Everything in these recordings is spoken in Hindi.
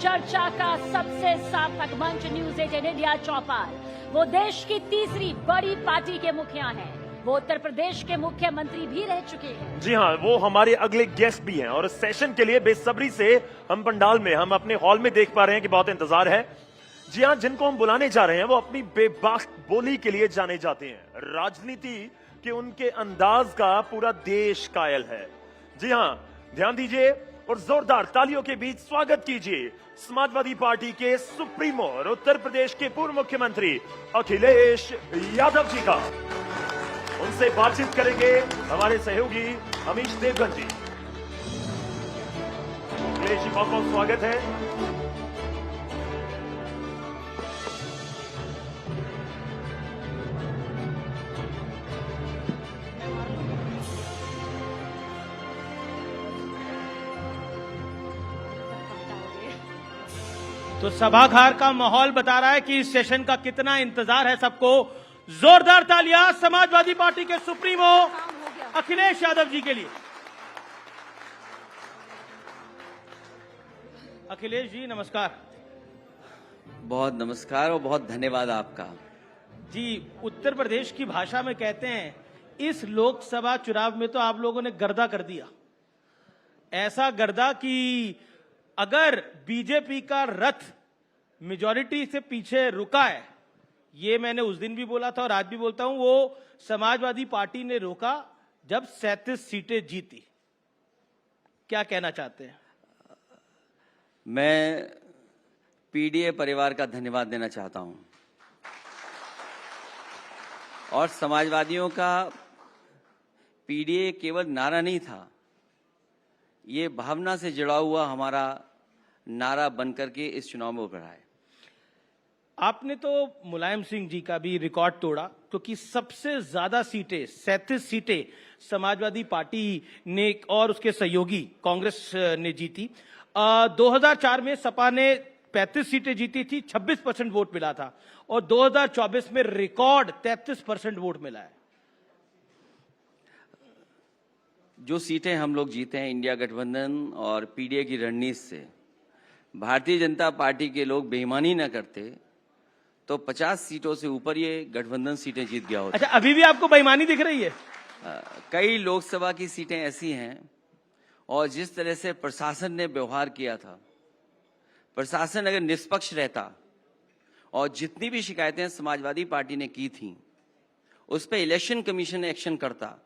चर्चा का सबसे सार्थक मंच न्यूज 18 इंडिया चौपाल। वो देश की तीसरी बड़ी पार्टी के मुखिया हैं। वो उत्तर प्रदेश के मुख्यमंत्री भी रह चुके हैं। जी हाँ, वो हमारे अगले गेस्ट भी हैं और इस सेशन के लिए बेसब्री से हम पंडाल में, हम अपने हॉल में देख पा रहे हैं कि बहुत इंतजार है। जी हाँ, जिनको हम बुलाने जा रहे हैं वो अपनी बेबाक बोली के लिए जाने जाते हैं। राजनीति के उनके अंदाज का पूरा देश कायल है। जी हाँ, ध्यान दीजिए और जोरदार तालियों के बीच स्वागत कीजिए समाजवादी पार्टी के सुप्रीमो और उत्तर प्रदेश के पूर्व मुख्यमंत्री अखिलेश यादव जी का। उनसे बातचीत करेंगे हमारे सहयोगी अमीश देवगन जी। अखिलेश जी, बहुत बहुत स्वागत है। तो सभागार का माहौल बता रहा है कि इस सेशन का कितना इंतजार है सबको। जोरदार तालियां समाजवादी पार्टी के सुप्रीमो अखिलेश यादव जी के लिए। अखिलेश जी नमस्कार। बहुत नमस्कार और बहुत धन्यवाद आपका। जी, उत्तर प्रदेश की भाषा में कहते हैं इस लोकसभा चुनाव में तो आप लोगों ने गर्दा कर दिया। ऐसा गर्दा कि अगर बीजेपी का रथ मेजॉरिटी से पीछे रुका है, ये मैंने उस दिन भी बोला था और आज भी बोलता हूं, वो समाजवादी पार्टी ने रोका जब 37 सीटें जीती। क्या कहना चाहते हैं? मैं पीडीए परिवार का धन्यवाद देना चाहता हूं और समाजवादियों का पीडीए केवल नारा नहीं था, ये भावना से जुड़ा हुआ हमारा नारा बनकर के इस चुनाव में उभरा है। आपने तो मुलायम सिंह जी का भी रिकॉर्ड तोड़ा, क्योंकि सबसे ज्यादा सीटें 37 सीटें समाजवादी पार्टी ने और उसके सहयोगी कांग्रेस ने जीती। 2004 में सपा ने 35 सीटें जीती थी, 26% वोट मिला था और 2024 में रिकॉर्ड 33% वोट मिला है। जो सीटें हम लोग जीते हैं इंडिया गठबंधन और पीडीए की रणनीति से, भारतीय जनता पार्टी के लोग बेईमानी न करते तो 50 सीटों से ऊपर ये गठबंधन सीटें जीत गया होता। अच्छा, अभी भी आपको बेईमानी दिख रही है? कई लोकसभा की सीटें ऐसी हैं और जिस तरह से प्रशासन ने व्यवहार किया था, प्रशासन अगर निष्पक्ष रहता और जितनी भी शिकायतें समाजवादी पार्टी ने की थी उस पर इलेक्शन कमीशन एक्शन करता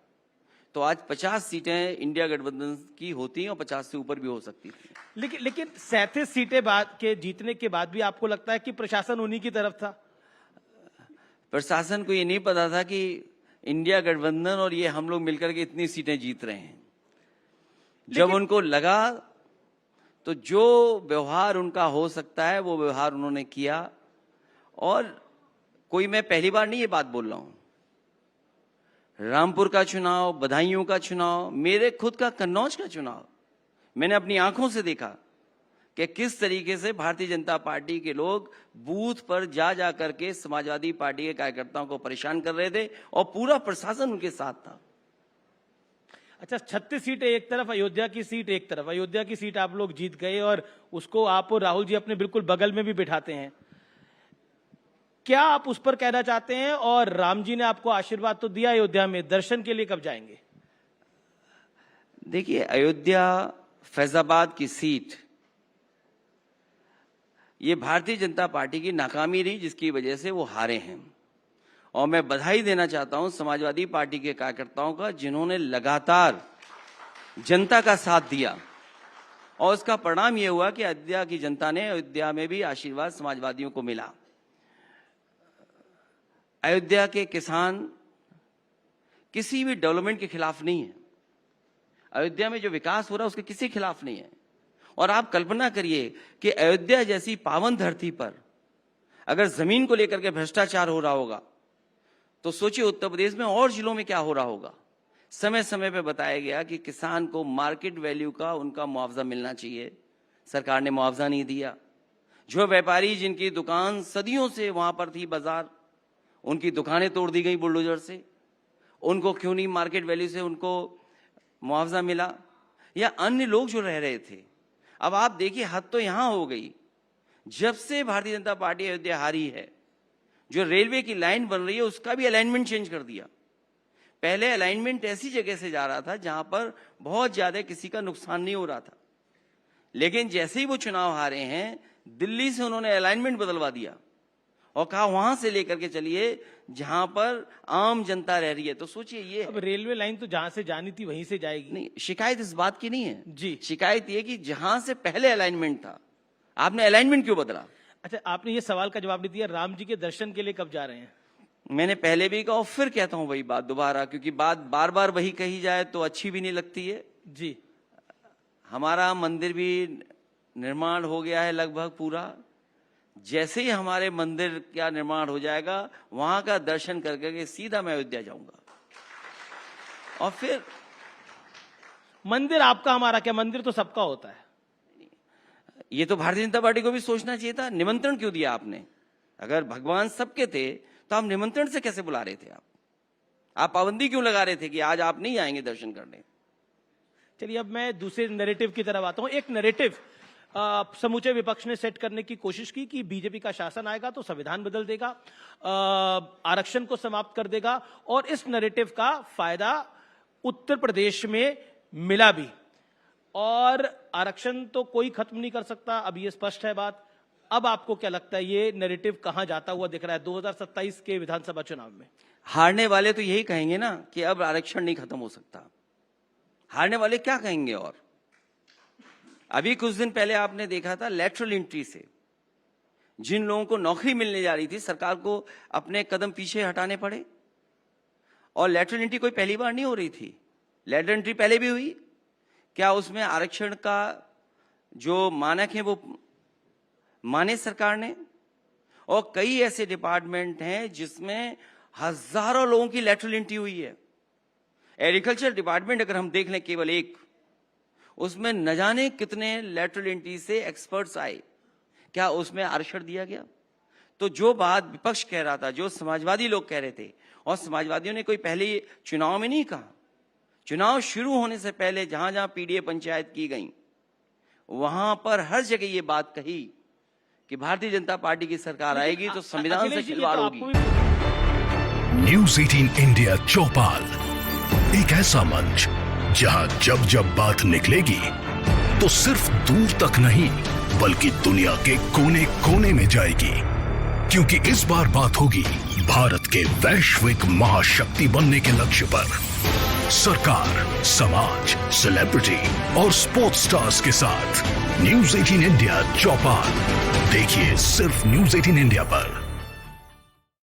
तो आज 50 सीटें इंडिया गठबंधन की होती और 50 से ऊपर भी हो सकती थी। लेकिन 37 सीटें बाद के जीतने के बाद भी आपको लगता है कि प्रशासन उन्हीं की तरफ था? प्रशासन को ये नहीं पता था कि इंडिया गठबंधन और ये हम लोग मिलकर के इतनी सीटें जीत रहे हैं। जब उनको लगा तो जो व्यवहार उनका हो सकता है वो व्यवहार उन्होंने किया। और कोई मैं पहली बार नहीं ये बात बोल रहा हूं, रामपुर का चुनाव, बदायूं का चुनाव, मेरे खुद का कन्नौज का चुनाव, मैंने अपनी आंखों से देखा कि किस तरीके से भारतीय जनता पार्टी के लोग बूथ पर जा करके समाजवादी पार्टी के कार्यकर्ताओं को परेशान कर रहे थे और पूरा प्रशासन उनके साथ था। अच्छा, 36 सीटें एक तरफ, अयोध्या की सीट एक तरफ। अयोध्या की सीट आप लोग जीत गए और उसको आप और राहुल जी अपने बिल्कुल बगल में भी बिठाते हैं। क्या आप उस पर कहना चाहते हैं? और राम जी ने आपको आशीर्वाद तो दिया अयोध्या में, दर्शन के लिए कब जाएंगे? देखिए, अयोध्या फैजाबाद की सीट ये भारतीय जनता पार्टी की नाकामी रही जिसकी वजह से वो हारे हैं। और मैं बधाई देना चाहता हूं समाजवादी पार्टी के कार्यकर्ताओं का, जिन्होंने लगातार जनता का साथ दिया और उसका परिणाम ये हुआ कि अयोध्या की जनता ने, अयोध्या में भी आशीर्वाद समाजवादियों को मिला। अयोध्या के किसान किसी भी डेवलपमेंट के खिलाफ नहीं है। अयोध्या में जो विकास हो रहा है उसके किसी खिलाफ नहीं है। और आप कल्पना करिए कि अयोध्या जैसी पावन धरती पर अगर जमीन को लेकर के भ्रष्टाचार हो रहा होगा तो सोचिए उत्तर प्रदेश में और जिलों में क्या हो रहा होगा। समय समय पे बताया गया कि किसान को मार्केट वैल्यू का उनका मुआवजा मिलना चाहिए, सरकार ने मुआवजा नहीं दिया। जो व्यापारी जिनकी दुकान सदियों से वहां पर थी, बाजार, उनकी दुकानें तोड़ दी गई बुलडोजर से, उनको क्यों नहीं मार्केट वैल्यू से उनको मुआवजा मिला? या अन्य लोग जो रह रहे थे। अब आप देखिए, हद तो यहां हो गई जब से भारतीय जनता पार्टी अयोध्या हारी है, जो रेलवे की लाइन बन रही है उसका भी अलाइनमेंट चेंज कर दिया। पहले अलाइनमेंट ऐसी जगह से जा रहा था जहां पर बहुत ज्यादा किसी का नुकसान नहीं हो रहा था, लेकिन जैसे ही वो चुनाव हारे हैं, दिल्ली से उन्होंने अलाइनमेंट बदलवा दिया और कहा वहां से लेकर के चलिए जहां पर आम जनता रह रही है। तो सोचिए, ये अब रेलवे लाइन तो जहां से जानी थी वहीं से जाएगी। नहीं, शिकायत इस बात की नहीं है जी। शिकायत ये कि जहां से पहले अलाइनमेंट था, आपने अलाइनमेंट क्यों बदला? अच्छा, आपने ये सवाल का जवाब नहीं दिया, राम जी के दर्शन के लिए कब जा रहे हैं? मैंने पहले भी कहा और फिर कहता हूं वही बात दोबारा, क्योंकि बात बार बार वही कही जाए तो अच्छी भी नहीं लगती है। जी। हमारा मंदिर भी निर्माण हो गया है लगभग पूरा। जैसे ही हमारे मंदिर का निर्माण हो जाएगा, वहां का दर्शन कर करके सीधा मैं अयोध्या जाऊंगा। और फिर मंदिर आपका हमारा क्या, मंदिर तो सबका होता है। ये तो भारतीय जनता पार्टी को भी सोचना चाहिए था। निमंत्रण क्यों दिया आपने? अगर भगवान सबके थे तो आप निमंत्रण से कैसे बुला रहे थे? आप पाबंदी क्यों लगा रहे थे कि आज आप नहीं आएंगे दर्शन करने? चलिए, अब मैं दूसरे नैरेटिव की तरफ आता हूं। एक नैरेटिव समूचे विपक्ष ने सेट करने की कोशिश की कि बीजेपी का शासन आएगा तो संविधान बदल देगा, आरक्षण को समाप्त कर देगा, और इस नैरेटिव का फायदा उत्तर प्रदेश में मिला भी। और आरक्षण तो कोई खत्म नहीं कर सकता, अब ये स्पष्ट है बात। अब आपको क्या लगता है, ये नैरेटिव कहां जाता हुआ दिख रहा है 2027 के विधानसभा चुनाव में? हारने वाले तो यही कहेंगे ना कि अब आरक्षण नहीं खत्म हो सकता। हारने वाले क्या कहेंगे? और अभी कुछ दिन पहले आपने देखा था, लैटरल एंट्री से जिन लोगों को नौकरी मिलने जा रही थी, सरकार को अपने कदम पीछे हटाने पड़े। और लैटरल एंट्री कोई पहली बार नहीं हो रही थी, लैटरल एंट्री पहले भी हुई। क्या उसमें आरक्षण का जो मानक है वो माने सरकार ने? और कई ऐसे डिपार्टमेंट हैं जिसमें हजारों लोगों की लैटरल एंट्री हुई है। एग्रीकल्चर डिपार्टमेंट अगर हम देख लें, केवल एक, उसमें न जाने कितने लैटरल एंट्री से एक्सपर्ट्स आए। क्या उसमें आरक्षण दिया गया? तो जो बात विपक्ष कह रहा था, जो समाजवादी लोग कह रहे थे, और समाजवादियों ने कोई पहले चुनाव में नहीं कहा, चुनाव शुरू होने से पहले जहां जहां पीडीए पंचायत की गई, वहां पर हर जगह ये बात कही कि भारतीय जनता पार्टी की सरकार आएगी तो संविधान से खिलवाड़ होगी। न्यूज़ 18 इंडिया चौपाल, एक ऐसा मंच जहां जब जब बात निकलेगी तो सिर्फ दूर तक नहीं बल्कि दुनिया के कोने कोने में जाएगी, क्योंकि इस बार बात होगी भारत के वैश्विक महाशक्ति बनने के लक्ष्य पर। सरकार, समाज, सेलिब्रिटी और स्पोर्ट्स स्टार्स के साथ न्यूज़ 18 इंडिया चौपाल देखिए सिर्फ न्यूज़ 18 इंडिया पर।